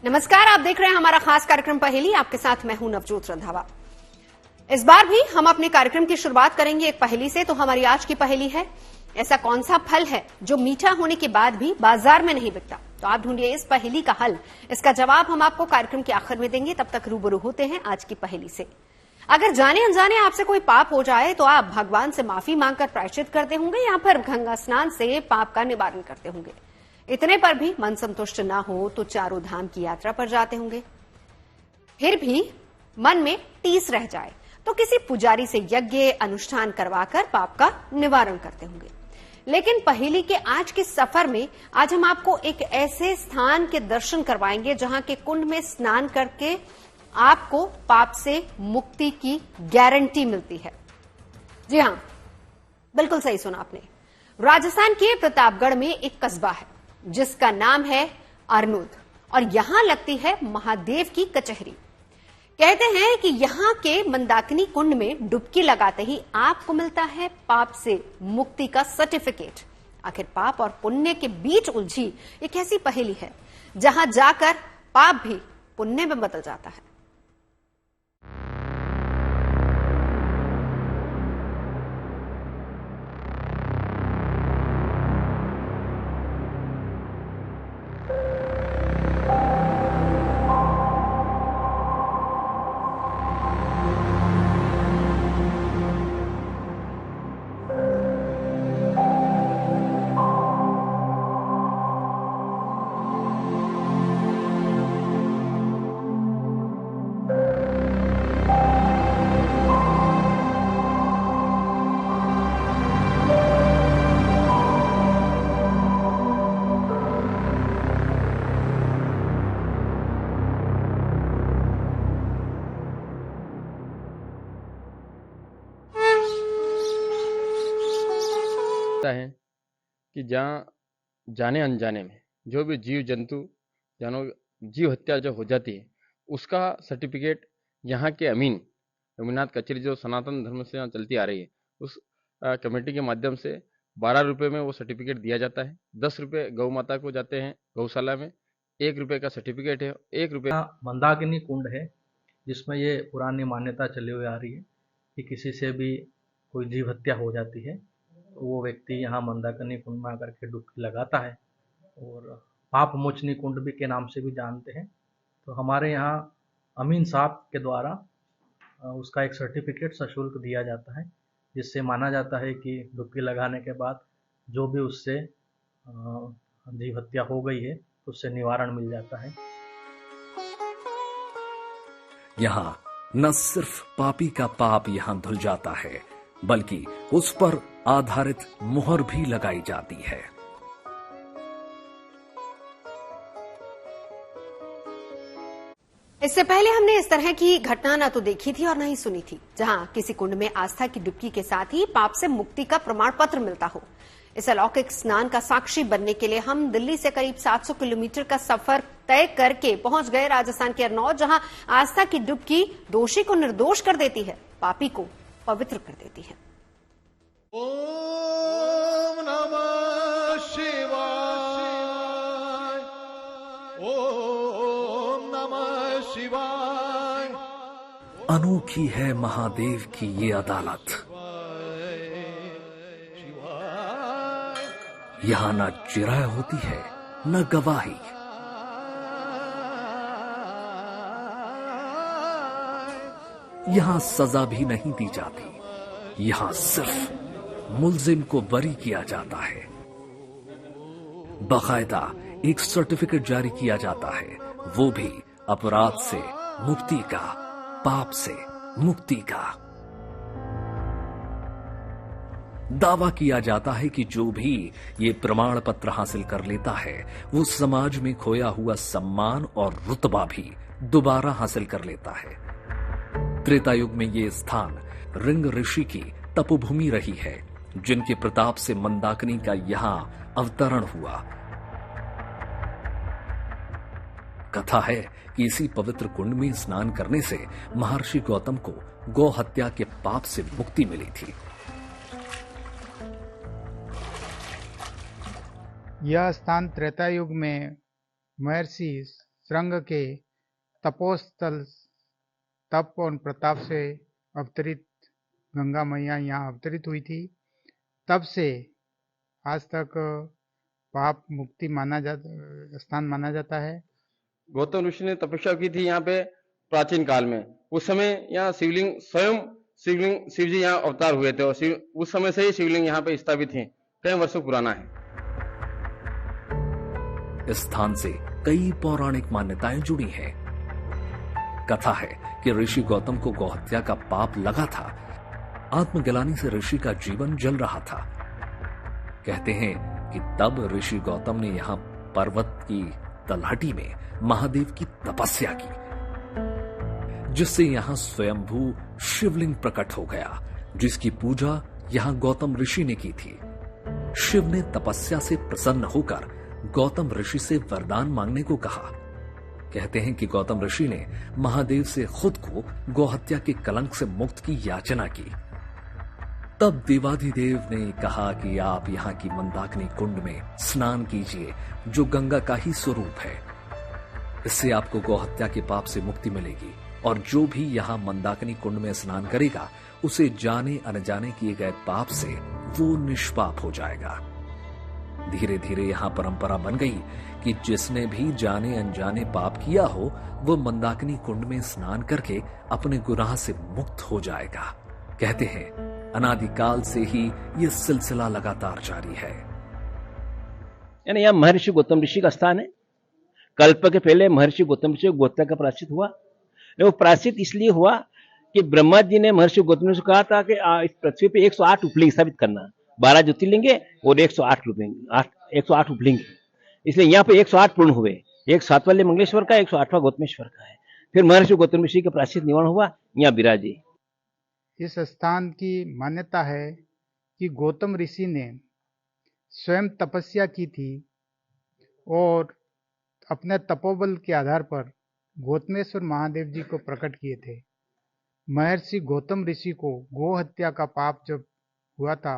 नमस्कार, आप देख रहे हैं हमारा खास कार्यक्रम पहेली। आपके साथ मैं हूं नवजोत रंधावा। इस बार भी हम अपने कार्यक्रम की शुरुआत करेंगे एक पहेली से। तो हमारी आज की पहेली है, ऐसा कौन सा फल है जो मीठा होने के बाद भी बाजार में नहीं बिकता? तो आप ढूंढिए इस पहेली का हल। इसका जवाब हम आपको कार्यक्रम के आखिर में देंगे। तब तक रूबरू होते हैं आज की पहेली से। अगर जाने अनजाने आपसे कोई पाप हो जाए तो आप भगवान से माफी मांगकर प्रायश्चित करते होंगे या फिर गंगा स्नान से पाप का निवारण करते होंगे। इतने पर भी मन संतुष्ट ना हो तो चारों धाम की यात्रा पर जाते होंगे। फिर भी मन में टीस रह जाए तो किसी पुजारी से यज्ञ अनुष्ठान करवाकर पाप का निवारण करते होंगे। लेकिन पहेली के आज के सफर में आज हम आपको एक ऐसे स्थान के दर्शन करवाएंगे जहां के कुंड में स्नान करके आपको पाप से मुक्ति की गारंटी मिलती है। जी हां, बिल्कुल सही सुना आपने। राजस्थान के प्रतापगढ़ में एक कस्बा है जिसका नाम है अरनूद, और यहां लगती है महादेव की कचहरी। कहते हैं कि यहां के मंदाकिनी कुंड में डुबकी लगाते ही आपको मिलता है पाप से मुक्ति का सर्टिफिकेट। आखिर पाप और पुण्य के बीच उलझी एक ऐसी पहेली है जहां जाकर पाप भी पुण्य में बदल जाता है। है कि जहाँ जाने अनजाने में जो भी जीव जंतु जीव हत्या जो हो जाती है उसका सर्टिफिकेट यहाँ के अमीन रघुनाथ कचहरी जो सनातन धर्म से यहाँ चलती आ रही है उस कमेटी के माध्यम से 12 रुपये में वो सर्टिफिकेट दिया जाता है। 10 रुपये गौ माता को जाते हैं गौशाला में, 1 रुपये का सर्टिफिकेट है। 1 रुपये मंदाकिनी कुंड है जिसमें ये पुरानी मान्यता चली हुई आ रही है कि किसी से भी कोई जीव हत्या हो जाती है तो वो व्यक्ति यहाँ मंदाकिनी कुंड में आकर के डुबकी लगाता है, और पाप मोचनी कुंड भी के नाम से भी जानते हैं। तो हमारे यहाँ अमीन साहब के द्वारा उसका एक सर्टिफिकेट सशुल्क दिया जाता है, जिससे माना जाता है कि डुबकी लगाने के बाद जो भी उससे जीव हत्या हो गई है तो उससे निवारण मिल जाता है। यहाँ न सिर्फ पापी का पाप यहाँ धुल जाता है बल्कि उस पर आधारित मुहर भी लगाई जाती है। इससे पहले हमने इस तरह की घटना ना तो देखी थी और न ही सुनी थी जहां किसी कुंड में आस्था की डुबकी के साथ ही पाप से मुक्ति का प्रमाण पत्र मिलता हो। इस अलौकिक स्नान का साक्षी बनने के लिए हम दिल्ली से करीब 700 किलोमीटर का सफर तय करके पहुंच गए राजस्थान के अरनौद, जहां आस्था की डुबकी दोषी को निर्दोष कर देती है, पापी को पवित्र कर देती है। ओम नमः शिवाय, ओम नमः शिवाय। अनोखी है महादेव की ये अदालत। यहाँ न जिराय होती है न गवाही। यहाँ सजा भी नहीं दी जाती, यहाँ सिर्फ मुल्जिम को बरी किया जाता है। बाकायदा एक सर्टिफिकेट जारी किया जाता है, वो भी अपराध से मुक्ति का, पाप से मुक्ति का। दावा किया जाता है कि जो भी ये प्रमाण पत्र हासिल कर लेता है वो समाज में खोया हुआ सम्मान और रुतबा भी दोबारा हासिल कर लेता है। त्रेता युग में ये स्थान रिंग ऋषि की तपोभूमि रही है, जिनके प्रताप से मंदाकिनी का यहां अवतरण हुआ। कथा है कि इसी पवित्र कुंड में स्नान करने से महर्षि गौतम को गौ हत्या के पाप से मुक्ति मिली थी। यह स्थान त्रेता युग में महर्षि श्रृंग के तपोस्थल तप और प्रताप से अवतरित गंगा मैया यहाँ अवतरित हुई थी। तब से आज तक पाप मुक्ति स्थान माना जाता है। गौतम ऋषि ने तपस्या की थी यहाँ पे प्राचीन काल में। उस समय यहाँ शिवलिंग स्वयं शिव जी यहाँ अवतार हुए थे और उस समय से ही शिवलिंग यहाँ पे स्थापित हैं। कई वर्षों पुराना है। इस स्थान से कई पौराणिक मान्यताएं जुड़ी हैं। कथा है कि ऋषि गौतम को गौहत्या का पाप लगा था। आत्मग्लानि से ऋषि का जीवन जल रहा था। कहते हैं कि तब ऋषि गौतम ने यहां पर्वत की तलहटी में महादेव की तपस्या की, जिससे यहां स्वयंभू शिवलिंग प्रकट हो गया, जिसकी पूजा यहां गौतम ऋषि ने की थी। शिव ने तपस्या से प्रसन्न होकर गौतम ऋषि से वरदान मांगने को कहा। कहते हैं कि गौतम ऋषि ने महादेव से खुद को गौहत्या के कलंक से मुक्त की याचना की। तब देवाधिदेव ने कहा कि आप यहाँ की मंदाकिनी कुंड में स्नान कीजिए, जो गंगा का ही स्वरूप है। इससे आपको गौहत्या के पाप से मुक्ति मिलेगी और जो भी यहाँ मंदाकिनी कुंड में स्नान करेगा उसे जाने अनजाने किए गए पाप से वो निष्पाप हो जाएगा। धीरे धीरे यहाँ परंपरा बन गई कि जिसने भी जाने अनजाने पाप किया हो वो मंदाकिनी कुंड में स्नान करके अपने गुनाह से मुक्त हो जाएगा। कहते हैं अनादिकाल से ही ये सिलसिला लगातार जारी है। यानी यहाँ महर्षि गौतम ऋषि का स्थान है। कल्प के पहले महर्षि गौतम ऋषि को गौहत्या का प्रायश्चित हुआ। वो प्रायश्चित इसलिए हुआ कि ब्रह्मा जी ने महर्षि गौतम ऋषि को कहा था कि इस पृथ्वी पे 108 उपलिंग स्थापित करना, 12 ज्योतिर्लिंग और 108 उपलिंग। इसलिए यहाँ पे 108 पूर्ण हुए। एक 7 वाले मंगलेश्वर का, 108वां गौतमेश्वर का है। फिर महर्षि गौतम ऋषि का प्रायश्चित निवारण हुआ, यहाँ विराजे। इस स्थान की मान्यता है कि गौतम ऋषि ने स्वयं तपस्या की थी और अपने तपोबल के आधार पर गौतमेश्वर महादेव जी को प्रकट किए थे। महर्षि गौतम ऋषि को गौ हत्या का पाप जब हुआ था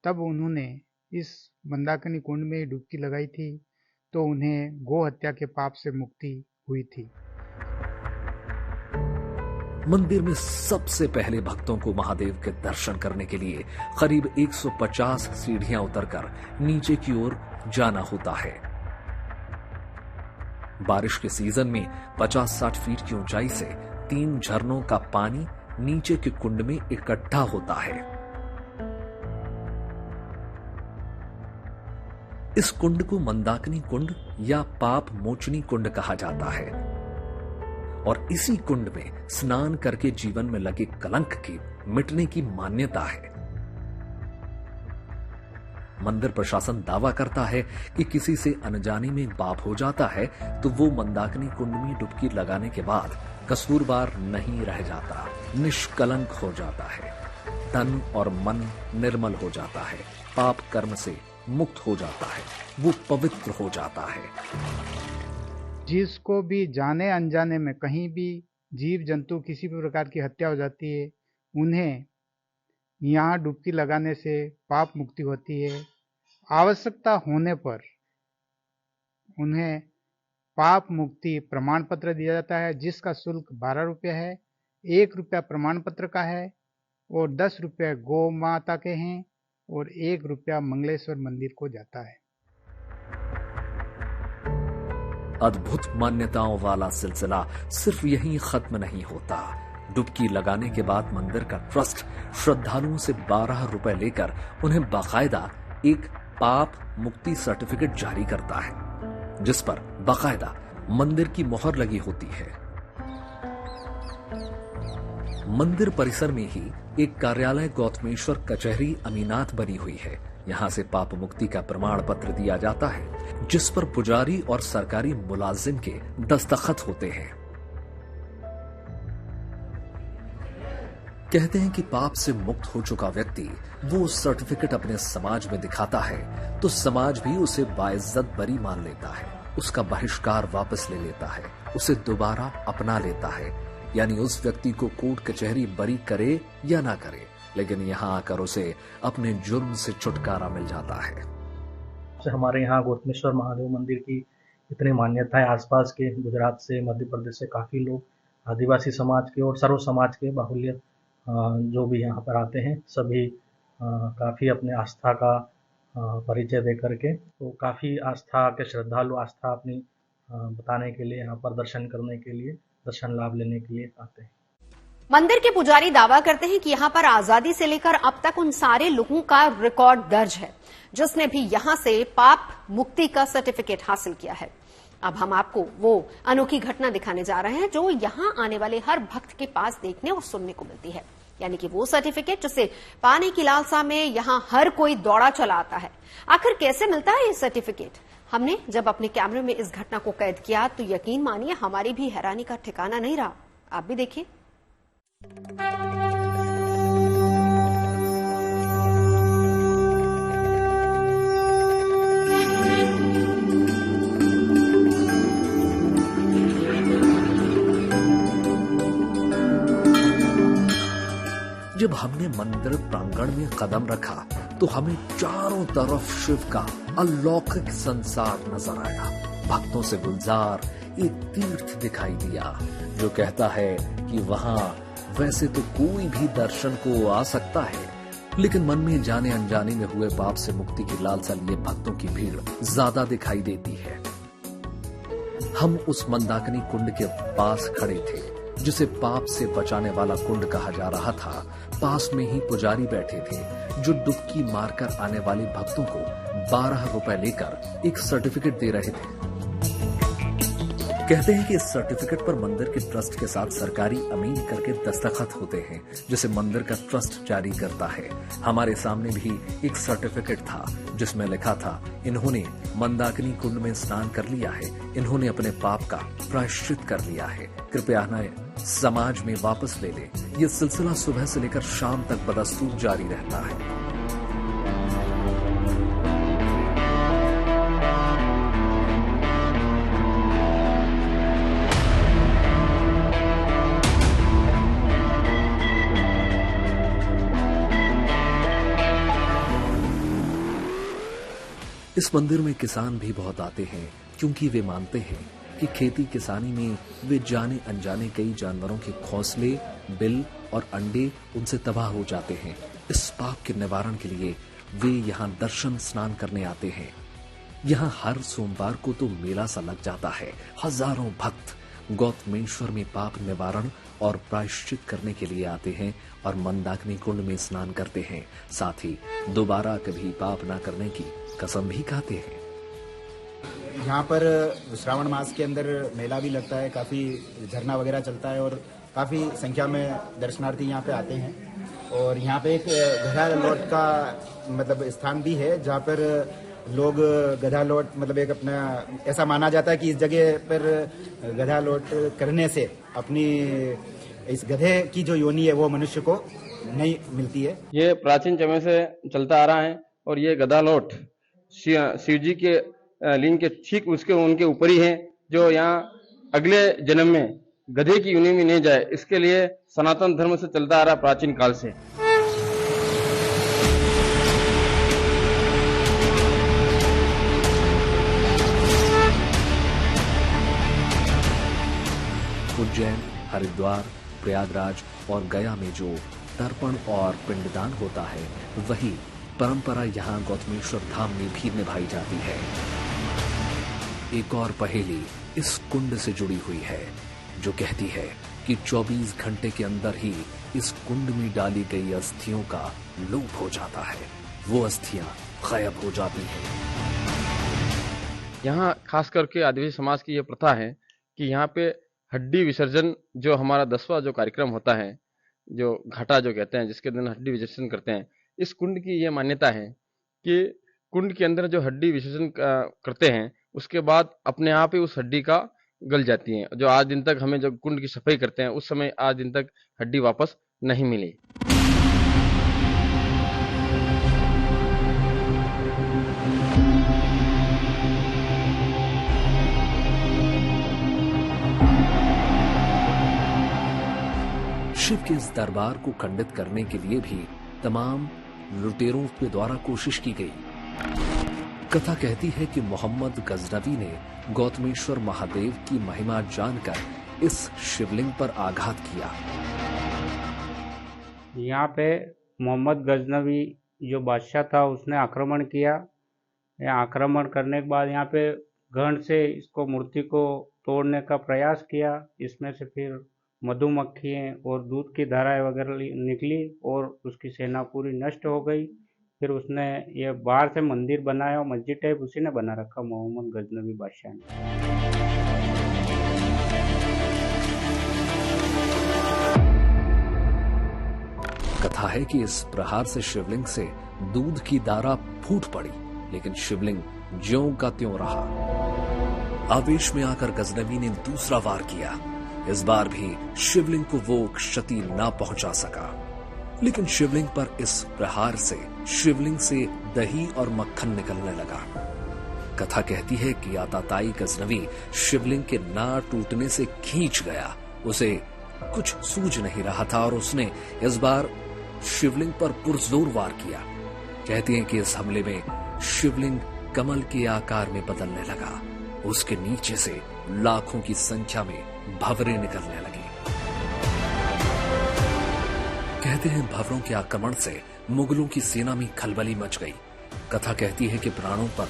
तब उन्होंने इस मंदाकिनी कुंड में डुबकी लगाई थी, तो उन्हें गौ हत्या के पाप से मुक्ति हुई थी। मंदिर में सबसे पहले भक्तों को महादेव के दर्शन करने के लिए करीब 150 सीढ़ियां उतरकर नीचे की ओर जाना होता है। बारिश के सीजन में 50-60 फीट की ऊंचाई से 3 झरनों का पानी नीचे के कुंड में इकट्ठा होता है। इस कुंड को मंदाकिनी कुंड या पाप मोचनी कुंड कहा जाता है और इसी कुंड में स्नान करके जीवन में लगे कलंक की मिटने की मान्यता है। मंदिर प्रशासन दावा करता है कि किसी से अनजाने में पाप हो जाता है तो वो मंदाकिनी कुंड में डुबकी लगाने के बाद कसूरवार नहीं रह जाता, निष्कलंक हो जाता है, तन और मन निर्मल हो जाता है, पाप कर्म से मुक्त हो जाता है, वो पवित्र हो जाता है। जिसको भी जाने अनजाने में कहीं भी जीव जंतु किसी भी प्रकार की हत्या हो जाती है, उन्हें यहाँ डुबकी लगाने से पाप मुक्ति होती है। आवश्यकता होने पर उन्हें पाप मुक्ति प्रमाण पत्र दिया जाता है, जिसका शुल्क 12 रुपये है। 1 रुपया प्रमाण पत्र का है और 10 रुपये गौ माता के हैं और 1 रुपया मंगलेश्वर मंदिर को जाता है। अद्भुत मान्यताओं वाला सिलसिला सिर्फ यहीं खत्म नहीं होता। डुबकी लगाने के बाद मंदिर का ट्रस्ट श्रद्धालुओं से 12 रुपए लेकर उन्हें बाकायदा एक पाप मुक्ति सर्टिफिकेट जारी करता है, जिस पर बाकायदा मंदिर की मोहर लगी होती है। मंदिर परिसर में ही एक कार्यालय गौतमेश्वर कचहरी अमीनात बनी हुई है। यहां से पाप मुक्ति का प्रमाण पत्र दिया जाता है, जिस पर पुजारी और सरकारी मुलाजिम के दस्तखत होते हैं। कहते हैं कि पाप से मुक्त हो चुका व्यक्ति वो सर्टिफिकेट अपने समाज में दिखाता है तो समाज भी उसे बाइज्जत बरी मान लेता है, उसका बहिष्कार वापस ले लेता है, उसे दोबारा अपना लेता है। यानी उस व्यक्ति को कोर्ट कचहरी बरी करे या ना करे, लेकिन यहाँ आकर उसे अपने जुर्म से छुटकारा मिल जाता है। हमारे यहाँ गौतमेश्वर महादेव मंदिर की इतनी मान्यता है। आसपास के गुजरात से, मध्य प्रदेश से काफ़ी लोग आदिवासी समाज के और सर्व समाज के बाहुल्य जो भी यहाँ पर आते हैं, सभी काफ़ी अपने आस्था का परिचय दे करके, तो काफ़ी आस्था के श्रद्धालु आस्था अपनी बताने के लिए, यहाँ पर दर्शन करने के लिए, दर्शन लाभ लेने के लिए आते हैं। मंदिर के पुजारी दावा करते हैं कि यहां पर आजादी से लेकर अब तक उन सारे लोगों का रिकॉर्ड दर्ज है जिसने भी यहां से पाप मुक्ति का सर्टिफिकेट हासिल किया है। अब हम आपको वो अनोखी घटना दिखाने जा रहे हैं जो यहां आने वाले हर भक्त के पास देखने और सुनने को मिलती है, यानी कि वो सर्टिफिकेट जिसे पाने की लालसा में यहां हर कोई दौड़ा चला आता है। आखिर कैसे मिलता है ये सर्टिफिकेट? हमने जब अपने कैमरे में इस घटना को कैद किया तो यकीन मानिए हमारी भी हैरानी का ठिकाना नहीं रहा। आप भी देखिए। जब हमने मंदिर प्रांगण में कदम रखा तो हमें चारों तरफ शिव का अलौकिक संसार नजर आया। भक्तों से गुलजार एक तीर्थ दिखाई दिया जो कहता है कि वहां वैसे तो कोई भी दर्शन को आ सकता है, लेकिन मन में जाने अनजाने में हुए पाप से मुक्ति की लालसा लिए भक्तों की भीड़ ज्यादा दिखाई देती है। हम उस मंदाकिनी कुंड के पास खड़े थे जिसे पाप से बचाने वाला कुंड कहा जा रहा था। पास में ही पुजारी बैठे थे जो डुबकी मारकर आने वाले भक्तों को 12 रुपए लेकर एक सर्टिफिकेट दे रहे थे। कहते हैं कि इस सर्टिफिकेट पर मंदिर के ट्रस्ट के साथ सरकारी अमीन करके दस्तखत होते हैं जिसे मंदिर का ट्रस्ट जारी करता है। हमारे सामने भी एक सर्टिफिकेट था जिसमें लिखा था, इन्होंने मंदाकिनी कुंड में स्नान कर लिया है, इन्होंने अपने पाप का प्रायश्चित कर लिया है, कृपया नए समाज में वापस ले ले। ये सिलसिला सुबह से लेकर शाम तक बदस्तूर जारी रहता है। इस मंदिर में किसान भी बहुत आते हैं क्योंकि वे मानते हैं कि खेती किसानी में वे जाने अनजाने कई जानवरों के घोंसले, बिल और अंडे उनसे तबाह हो जाते हैं। इस पाप के निवारण के लिए वे यहाँ दर्शन स्नान करने आते हैं। यहाँ हर सोमवार को तो मेला सा लग जाता है। हजारों भक्त गौतमेश्वर में पाप निवारण और प्रायश्चित करने के लिए आते हैं और मंदाकिनी कुंड में स्नान करते हैं। साथ ही दोबारा कभी पाप न करने की कसम भी खाते हैं। यहाँ पर श्रावण मास के अंदर मेला भी लगता है, काफी झरना वगैरह चलता है और काफी संख्या में दर्शनार्थी यहाँ पे आते हैं। और यहाँ पे एक गधा लौट का मतलब स्थान भी है जहाँ पर लोग गधा लौट मतलब एक अपना ऐसा माना जाता है कि इस जगह पर गधा लौट करने से अपनी इस गधे की जो योनि है वो मनुष्य को नहीं मिलती है। ये प्राचीन समय से चलता आ रहा है और ये गधा लौट शिव जी के लिंग के ठीक उसके उनके ऊपर ही है, जो यहाँ अगले जन्म में गधे की योनि में नहीं जाए, इसके लिए सनातन धर्म से चलता आ रहा प्राचीन काल से। उज्जैन, हरिद्वार, प्रयागराज और गया में जो तर्पण और पिंडदान होता है, वही परंपरा यहाँ गौतमेश्वर धाम में भी निभाई जाती है। एक और पहेली इस कुंड से जुड़ी हुई है जो कहती है कि 24 घंटे के अंदर ही इस कुंड में डाली गई अस्थियों का लोप हो जाता है, वो अस्थियां गायब हो जाती हैं। यहाँ खास करके आदिवासी समाज की ये प्रथा है कि यहाँ पे हड्डी विसर्जन, जो हमारा 10वां जो कार्यक्रम होता है, जो घाटा जो कहते हैं, जिसके दिन हड्डी विसर्जन करते हैं, इस कुंड की ये मान्यता है कि कुंड के अंदर जो हड्डी विसर्जन करते हैं उसके बाद अपने आप ही उस हड्डी का गल जाती है। जो आज दिन तक हमें जब कुंड की सफाई करते हैं उस समय आज दिन तक हड्डी वापस नहीं मिली। शिव के इस दरबार को खंडित करने के लिए भी तमाम लुटेरों के द्वारा कोशिश की गई। कथा कहती है कि मोहम्मद गजनवी ने गौतमेश्वर महादेव की महिमा जानकर इस शिवलिंग पर आघात किया। यहाँ पे मोहम्मद गजनवी जो बादशाह था उसने आक्रमण किया। आक्रमण करने के बाद यहाँ पे घन से इसको मूर्ति को तोड़ने का प्रयास किया। इसमें से फिर मधुमक्खियाँ और दूध की धाराएं वगैरह निकली और उसकी सेना पूरी नष्ट हो गई। फिर उसने ये बाहर से मंदिर बनाया और मस्जिद टाइप उसी ने बना रखा मोहम्मद गजनवी बादशाह ने। कथा है कि इस प्रहार से शिवलिंग से दूध की धारा फूट पड़ी, लेकिन शिवलिंग ज्यों का त्यों रहा। आवेश में आकर गजनवी ने दूसरा वार किया। इस बार भी शिवलिंग को वो क्षति ना पहुंचा सका, लेकिन शिवलिंग पर इस प्रहार से शिवलिंग से दही और मक्खन निकलने लगा। कथा कहती है कि आताताई गजनवी शिवलिंग के ना टूटने से खींच गया। उसे कुछ सूझ नहीं रहा था और उसने इस बार शिवलिंग पर पुरजोर वार किया। कहते हैं कि इस हमले में शिवलिंग कमल के आकार में बदलने लगा। उसके नीचे से लाखों की संख्या में भंवरे निकलने लगी। कहते हैं भंवरों के आक्रमण से मुगलों की सेना में खलबली मच गई। कथा कहती है कि प्राणों पर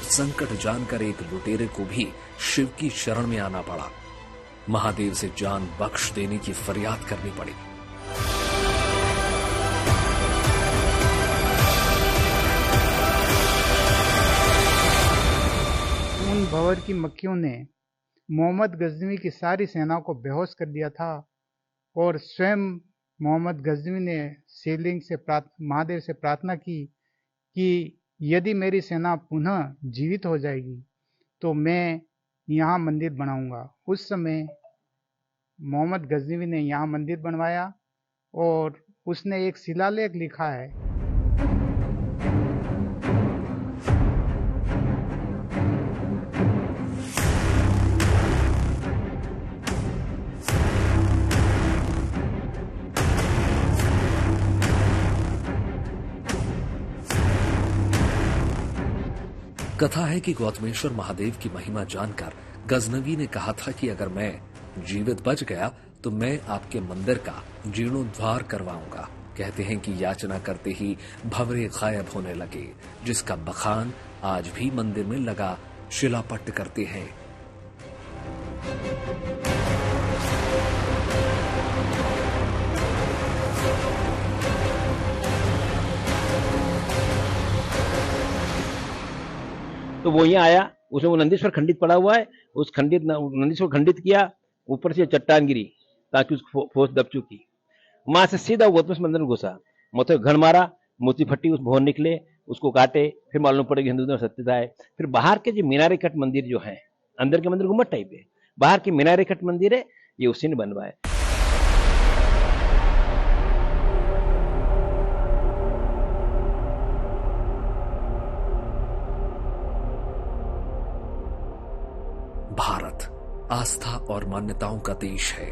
संकट जानकर एक लुटेरे को भी शिव की शरण में आना पड़ा। महादेव से जान बख्श देने की फरियाद करनी पड़ी। उन भंवर की मक्खियों ने मोहम्मद गजनवी की सारी सेना को बेहोश कर दिया था और स्वयं मोहम्मद गजनवी ने शिवलिंग से महादेव से प्रार्थना की कि यदि मेरी सेना पुनः जीवित हो जाएगी तो मैं यहाँ मंदिर बनाऊंगा। उस समय मोहम्मद गजनवी ने यहाँ मंदिर बनवाया और उसने एक शिलालेख लिखा है। कथा है कि गौतमेश्वर महादेव की महिमा जानकर गजनवी ने कहा था कि अगर मैं जीवित बच गया तो मैं आपके मंदिर का जीर्णोद्धार करवाऊंगा। कहते हैं कि याचना करते ही भंवरे गायब होने लगे, जिसका बखान आज भी मंदिर में लगा शिलापट्ट करते हैं। तो वो यहाँ आया, उसमें वो नंदीश्वर खंडित पड़ा हुआ है, उस खंडित नंदीश्वर खंडित किया, ऊपर से चट्टान गिरी ताकि उसको फोर्स दब चुकी। वहां से सीधा गौतमेश्वर मंदिर में घुसा, मोते घन मारा, मोती फट्टी उस भवन निकले, उसको काटे। फिर मालूम पड़े कि हिंदू धर्म सत्यता है। फिर बाहर के जो मीनारे कट मंदिर जो है, अंदर के मंदिर गुम्बद टाइप है, बाहर के मीनारे कट मंदिर है, ये उसी ने बनवाया। भारत आस्था और मान्यताओं का देश है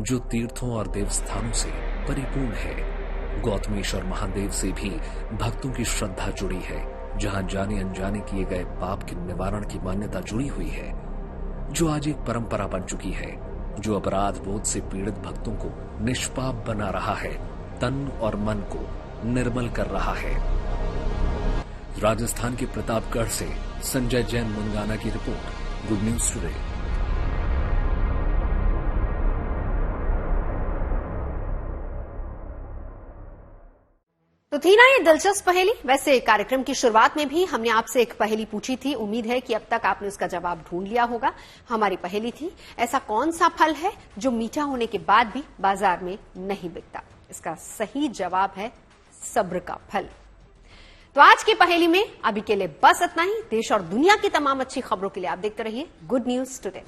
जो तीर्थों और देवस्थानों से परिपूर्ण है। गौतमेश्वर महादेव से भी भक्तों की श्रद्धा जुड़ी है, जहां जाने अनजाने किए गए पाप के निवारण की मान्यता जुड़ी हुई है, जो आज एक परंपरा बन चुकी है, जो अपराध बोध से पीड़ित भक्तों को निष्पाप बना रहा है, तन और मन को निर्मल कर रहा है। राजस्थान के प्रतापगढ़ से संजय जैन मुंगाना की रिपोर्ट, गुड न्यूज टुडे। तो थी ना ये दिलचस्प पहेली। वैसे कार्यक्रम की शुरुआत में भी हमने आपसे एक पहेली पूछी थी। उम्मीद है कि अब तक आपने उसका जवाब ढूंढ लिया होगा। हमारी पहेली थी, ऐसा कौन सा फल है जो मीठा होने के बाद भी बाजार में नहीं बिकता? इसका सही जवाब है सब्र का फल। तो आज की पहेली में अभी के लिए बस इतना ही। देश और दुनिया की तमाम अच्छी खबरों के लिए आप देखते रहिए गुड न्यूज टुडे।